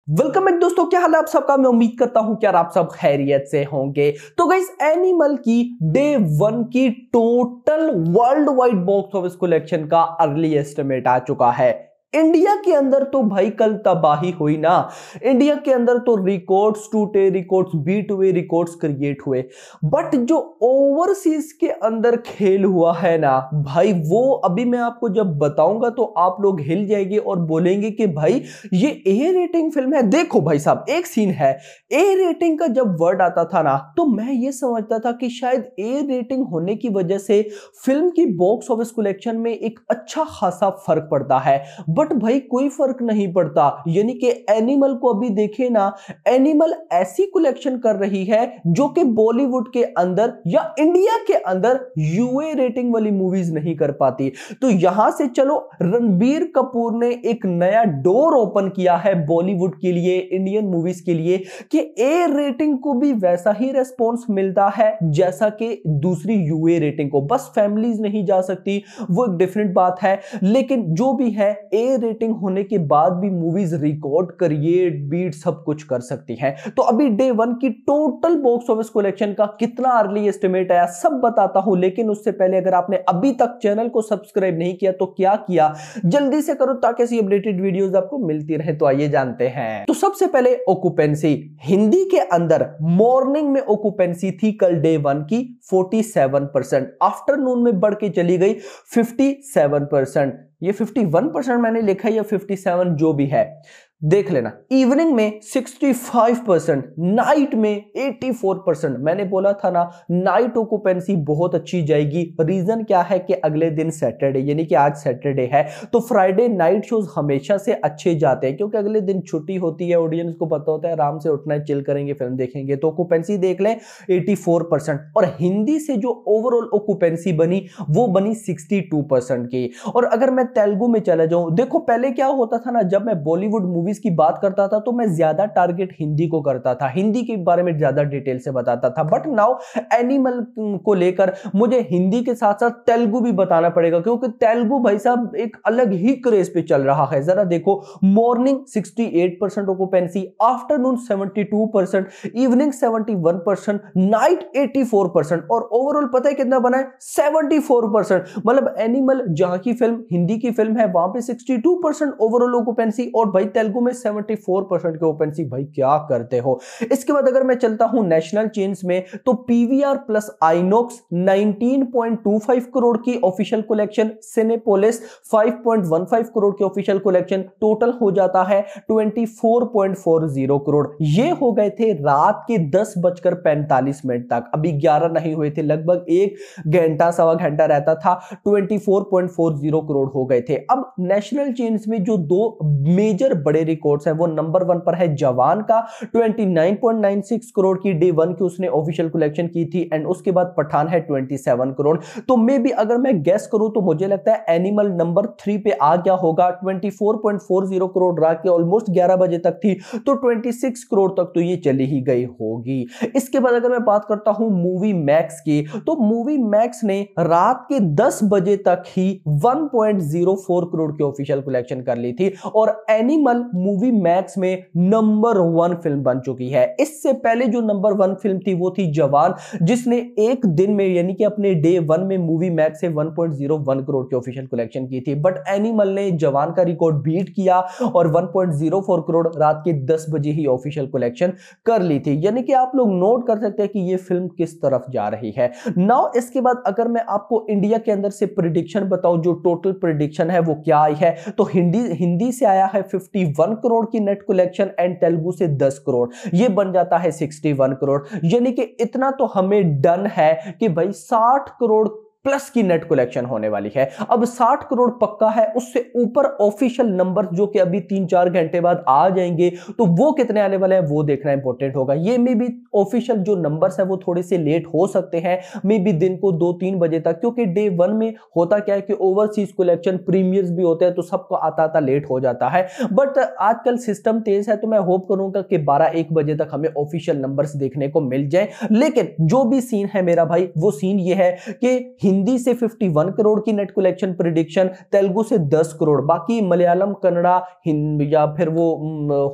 Welcome back दोस्तों, क्या हाल है आप सबका। मैं उम्मीद करता हूं कि यार आप सब खैरियत से होंगे। तो गाइस, एनिमल की डे 1 की total world wide box office collection का अर्ली एस्टिमेट आ चुका है। इंडिया के अंदर तो भाई कल तबाही हुई ना। इंडिया के अंदर तो रिकॉर्ड्स टूटे, रिकॉर्ड्स बीट हुए, रिकॉर्ड्स क्रिएट हुए। बट जो ओवरसीज के अंदर खेल हुआ है ना भाई, वो अभी मैं आपको जब बताऊंगा तो आप लोग हिल जाएंगे और बोलेंगे कि भाई ये ए रेटिंग फिल्म है। देखो भाई साहब, एक सीन है, ए रेटिंग का जब वर्ड आता था ना तो मैं ये समझता था कि शायद ए रेटिंग होने की वजह से फिल्म की बॉक्स ऑफिस कलेक्शन में एक अच्छा खासा फर्क पड़ता है। बट भाई कोई फर्क नहीं पड़ता। यानी कि एनिमल को अभी देखे ना, एनिमल ऐसी कलेक्शन कर रही है जो कि बॉलीवुड के अंदर या इंडिया के अंदर यूए रेटिंग वाली मूवीज नहीं कर पाती। तो यहां से चलो, रणबीर कपूर ने एक नया डोर ओपन किया है बॉलीवुड के लिए, इंडियन मूवीज के लिए, कि ए रेटिंग को भी वैसा ही रेस्पॉन्स मिलता है जैसा कि दूसरी यूए रेटिंग को। बस फैमिलीज नहीं जा सकती, वो एक डिफरेंट बात है, लेकिन जो भी है ए रेटिंग होने के बाद भी मूवीज रिकॉर्ड, क्रिएट, बीट सब कुछ कर सकती हैं। तो अभी डे 1 की टोटल बॉक्स ऑफिस कलेक्शन का कितना अर्ली एस्टिमेट आया सब बताता हूं, लेकिन उससे पहले अगर आपने अभी तक चैनल को सब्सक्राइब नहीं किया तो क्या किया, जल्दी से करो ताकि ऐसी अपडेटेड वीडियोस आपको मिलती रहे। तो आइए जानते हैं। तो सबसे पहले ऑक्यूपेंसी, हिंदी के अंदर मॉर्निंग में ऑक्यूपेंसी थी कल डे 1 की 47%, आफ्टरनून में बढ़ के चली गई 57%। ये 51% मैंने लिखा है या 57 जो भी है देख लेना। इवनिंग में 65%, नाइट में 84%। मैंने बोला था ना नाइट ऑक्यूपेंसी बहुत अच्छी जाएगी। रीजन क्या है कि अगले दिन सैटरडे, यानी कि आज सैटरडे है, तो फ्राइडे नाइट शोज हमेशा से अच्छे जाते हैं क्योंकि अगले दिन छुट्टी होती है, ऑडियंस को पता होता है आराम से उठना है, चिल करेंगे, फिल्म देखेंगे। तो ऑक्यूपेंसी देख लें 84%। और हिंदी से जो ओवरऑल ऑक्यूपेंसी बनी वो बनी 62% की। और अगर मैं तेलुगु में चला जाऊं, देखो पहले क्या होता था ना, जब मैं बॉलीवुड मूवीज की बात करता था तो मैं ज्यादा टारगेट हिंदी को करता था, हिंदी के बारे में ज्यादा डिटेल से बताता था। बट नाउ एनिमल को लेकर मुझे हिंदी के साथ साथ तेलुगु भी बताना पड़ेगा क्योंकि तेलुगु भाई साहब एक अलग ही क्रेज पे चल रहा है। जरा देखो, morning 68% occupancy, afternoon 72%, evening 71%, night 84%, और ओवरऑल पता है कितना बना है? 74%। मतलब एनिमल जहां की फिल्म, हिंदी की फिल्म है, वहां पे 62% ओवरऑल ऑक्यूपेंसी और भाई तेलुगु में 74% की ऑक्यूपेंसी। भाई क्या करते हो। इसके बाद अगर मैं चलता हूं नेशनल चेन्स में, तो पीवीआर प्लस आइनॉक्स 19.25 करोड़ की ऑफिशियल कलेक्शन, सिनेपोलिस 5.15 करोड़ की ऑफिशियल कलेक्शन, टोटल हो जाता है 24.40 करोड़। ये हो गए थे रात के 10:45 तक। अभी 11 नहीं हुए थे, लगभग 1 घंटा सवा घंटा रहता था, 24.40 करोड़ हो गए थे। अब नेशनल चेन्स में जो दो मेजर बड़े रिकॉर्ड्स हैं, वो नंबर 1 पर है जवान का 29.96 करोड़ की डे 1 की उसने ऑफिशियल कलेक्शन की थी, एंड उसके बाद पठान है 27 करोड़। तो मे भी अगर मैं गेस करूं तो मुझे लगता है एनिमल नंबर 3 पे आ गया होगा। 24.40 करोड़ रात के ऑलमोस्ट 11 बजे तक थी, तो 26 करोड़ तक तो ये चली ही गई होगी। इसके बाद अगर मैं बात करता हूं मूवी मैक्स की, तो मूवी मैक्स ने रात के 10 बजे तक ही 1.04 करोड़ की ऑफिशियल कलेक्शन कर ली थी, और एनिमल मूवी मैक्स में नंबर 1 फिल्म बन चुकी है। इससे पहले जो नंबर 1 फिल्म थी वो थी जवान, जिसने एक दिन में यानी कि अपने डे 1 में मूवी मैक्स से 1.01 करोड़ की ऑफिशियल कलेक्शन की थी। बट एनिमल ने जवान का रिकॉर्ड बीट किया और 1.04 करोड़ रात के 10 बजे ही ऑफिशियल कलेक्शन कर ली थी। यानी कि आप लोग नोट कर सकते हैं कि ये फिल्म किस तरफ जा रही है। नाउ इसके बाद अगर मैं आपको इंडिया के अंदर से प्रेडिक्शन बताऊं, जो टोटल प्रेडिक्शन है वो क्या आई है, तो हिंदी से आया है 51 करोड़ की नेट कलेक्शन, एंड तेलुगु से 10 करोड़, ये बन जाता है 61 करोड़। यानी कि इतना तो हमें डन है कि भाई 60 करोड़ प्लस की नेट कलेक्शन होने वाली है। अब 60 करोड़ पक्का है, उससे ऊपर ऑफिशियल नंबर जो कि अभी 3-4 घंटे बाद आ जाएंगे, तो वो कितने आने वाले हैं वो देखना इंपॉर्टेंट होगा। ये मे भी ऑफिशियल जो नंबर्स है वो थोड़े से लेट हो सकते हैं, मे भी दिन को 2-3 बजे तक, क्योंकि डे 1 में होता क्या है कि ओवरसीज कलेक्शन प्रीमियर्स भी होते हैं, तो सबको आता लेट हो जाता है। बट आजकल सिस्टम तेज है, तो मैं होप करूंगा कि 12-1 बजे तक हमें ऑफिशियल नंबर्स देखने को मिल जाए। लेकिन जो भी सीन है मेरा भाई, वो सीन ये है कि हिंदी से 51 करोड़ की नेट कलेक्शन प्रिडिक्शन, तेलुगु से 10 करोड़, बाकी मलयालम, कन्नड़ा, हिंदी या फिर वो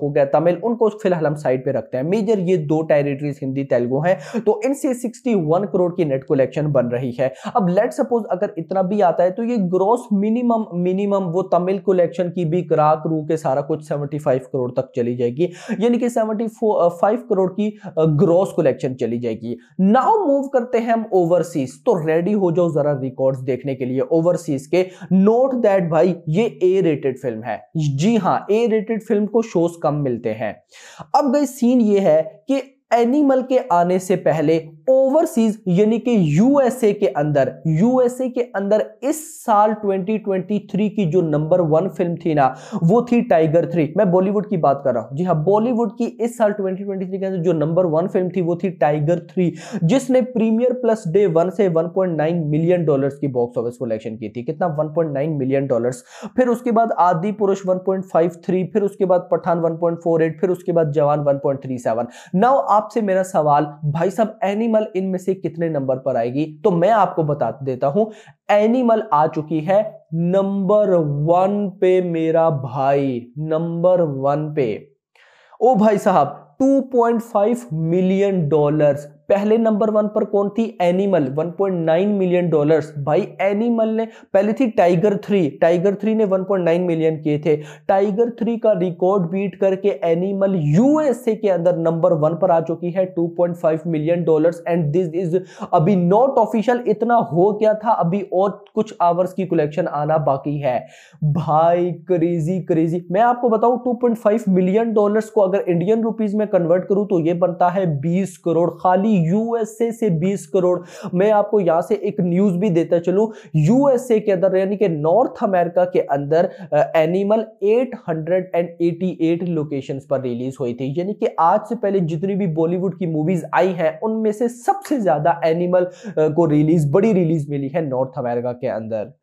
हो गया तमिल, उनको फिलहाल हम साइड पे रखते हैं। मेजर ये दो टेरिटरीज हिंदी तेलुगु हैं, तो इनसे 61 करोड़ की नेट कलेक्शन बन रही है। अब लेट सपोज अगर इतना भी आता है तो ये ग्रॉस मिनिमम वो तमिल कलेक्शन की भी करा करू के सारा कुछ 75 करोड़ तक चली जाएगी, यानी कि 75 करोड़ की ग्रॉस कलेक्शन चली जाएगी। नाउ मूव करते हैं हम ओवरसीज, तो रेडी हो जाओ जरा रिकॉर्ड्स देखने के लिए ओवरसीज के। नोट दैट भाई ये ए रेटेड फिल्म है, जी हां, ए रेटेड फिल्म को शोज कम मिलते हैं। अब गई सीन ये है कि एनिमल के आने से पहले ओवरसीज यानी कि यूएसए के अंदर इस साल 2023 की जो नंबर 1 फिल्म थी ना, वो थी टाइगर 3। मैं बॉलीवुड की बात कर रहा हूं, जी हां, बॉलीवुड की इस साल 2023 के अंदर जो नंबर 1 फिल्म थी वो थी टाइगर 3, जिसने प्रीमियर प्लस डे 1 से 1.9 मिलियन डॉलर्स की बॉक्स ऑफिस कलेक्शन की थी। कितना? 1.9 मिलियन डॉलर्स। फिर उसके बाद आदि पुरुष 1.53, फिर उसके बाद पठान 1.48, फिर उसके बाद जवान 1.37। नाउ आपसे मेरा सवाल, भाई साहब एनिमल इनमें से कितने नंबर पर आएगी? तो मैं आपको बता देता हूं, एनिमल आ चुकी है नंबर 1 पे मेरा भाई, नंबर 1 पे। ओ भाई साहब 2.5 मिलियन डॉलर्स। पहले नंबर 1 पर कौन थी? Animal, 1.9 million dollars. भाई एनिमल ने, पहले थी टाइगर 3 ने 1.9 मिलियन किए थे। टाइगर 3 का रिकॉर्ड बीट करके एनिमल यूएसए के अंदर नंबर 1 पर आ चुकी है, 2.5 million dollars. And this is अभी नॉट ऑफिशियल, इतना हो गया था, अभी और कुछ आवर्स की कलेक्शन आना बाकी है। भाई क्रेजी। मैं आपको बताऊं 2.5 मिलियन डॉलर्स को अगर इंडियन रुपीज में कन्वर्ट करूं तो ये बनता है 20 करोड़, खाली यूएसए से 20 करोड़। मैं आपको यहां से एक न्यूज भी देता चलूं, यूएसए के अंदर यानी कि नॉर्थ अमेरिका के अंदर एनिमल 888 लोकेशंस पर रिलीज हुई थी, यानी कि आज से पहले जितनी भी बॉलीवुड की मूवीज आई हैं उनमें से सबसे ज्यादा एनिमल को बड़ी रिलीज मिली है नॉर्थ अमेरिका के अंदर।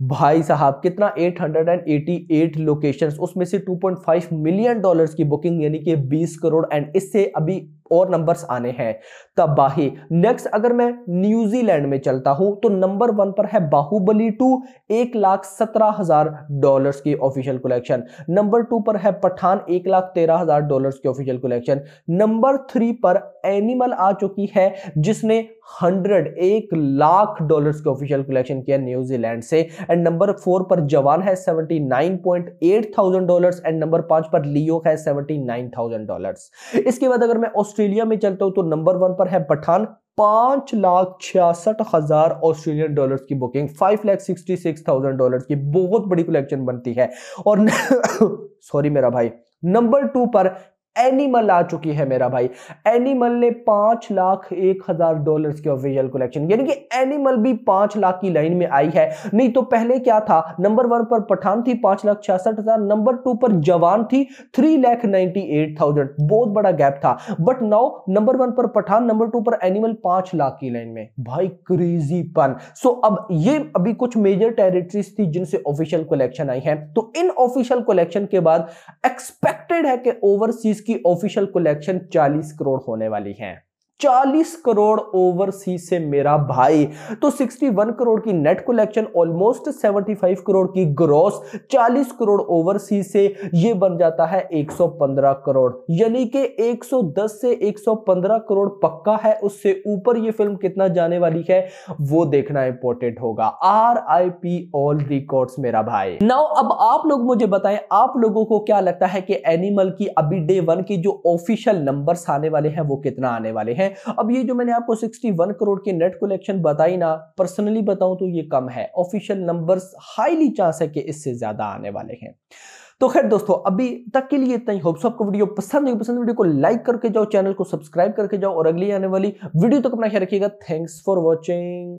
भाई साहब कितना? 888 लोकेशंस, उसमें से 2.5 मिलियन डॉलर्स की बुकिंग, यानी कि 20 करोड़। एंड इससे अभी और नंबर्स आने हैं, तबाही। नेक्स्ट अगर मैं न्यूजीलैंड में चलता हूं तो नंबर 1 पर है बाहुबली 2, $1,17,000 की ऑफिशियल कलेक्शन। नंबर 2 पर है पठान, $1,13,000 की ऑफिशियल कलेक्शन। नंबर 3 पर एनिमल आ चुकी है, जिसने $1,00,000 की ऑफिशियल कलेक्शन किया न्यूजीलैंड से। एंड नंबर 4 पर जवान है $79,800 एंड नंबर 5 पर लियो है $79,000। इसके बाद अगर मैं ऑस्ट्रेलिया में चलता हूं तो नंबर 1 पर है पठान, $5,66,000 ऑस्ट्रेलियन डॉलर्स की बुकिंग, $5,66,000 की बहुत बड़ी कलेक्शन बनती है। और सॉरी मेरा भाई, नंबर 2 पर एनिमल आ चुकी है मेरा भाई। एनिमल ने $5,01,000 की ऑफिशियल कलेक्शन, यानी कि एनिमल भी 5 लाख की लाइन में आई है। नहीं तो पहले क्या था? नंबर 1 पर पठान थी 5,66,000, नंबर 2 पर जवान थी 3,98,000, बहुत बड़ा गैप था। बट नाउ नंबर 1 पर पठान, नंबर 2 पर एनिमल, 5 लाख की लाइन में। भाई क्रेजीपन। सो अब ये अभी कुछ मेजर टेरिटरीज थी जिनसे ऑफिशियल कलेक्शन आई है। तो इन ऑफिशियल कलेक्शन के बाद एक्सपेक्टेड है कि ओवरसीज की ऑफिशियल कलेक्शन 40 करोड़ होने वाली है। 40 करोड़ ओवरसीज से मेरा भाई। तो 61 करोड़ की नेट कलेक्शन, ऑलमोस्ट 75 करोड़ की ग्रॉस, 40 करोड़ ओवरसीज से ये बन जाता है 115 करोड़, यानी कि 110 से 115 करोड़ पक्का है। उससे ऊपर ये फिल्म कितना जाने वाली है वो देखना इंपॉर्टेंट होगा। RIP ऑल रिकॉर्ड्स मेरा भाई। नाउ अब आप लोग मुझे बताएं, आप लोगों को क्या लगता है कि एनिमल की अभी डे 1 की जो ऑफिशियल नंबर्स आने वाले हैं वो कितना आने वाले हैं? अब ये जो मैंने आपको 61 करोड़ की नेट कलेक्शन बताई ना, पर्सनली बताऊं तो ये कम है। ऑफिशियल नंबर्स हाईली चांस है कि इससे ज्यादा आने वाले हैं। तो खैर दोस्तों अभी तक के लिए इतना ही। होप आपको वीडियो पसंद वीडियो को लाइक करके जाओ, चैनल को सब्सक्राइब करके जाओ और अगली आने वाली वीडियो तक अपना ख्याल रखिएगा। Thanks for watching.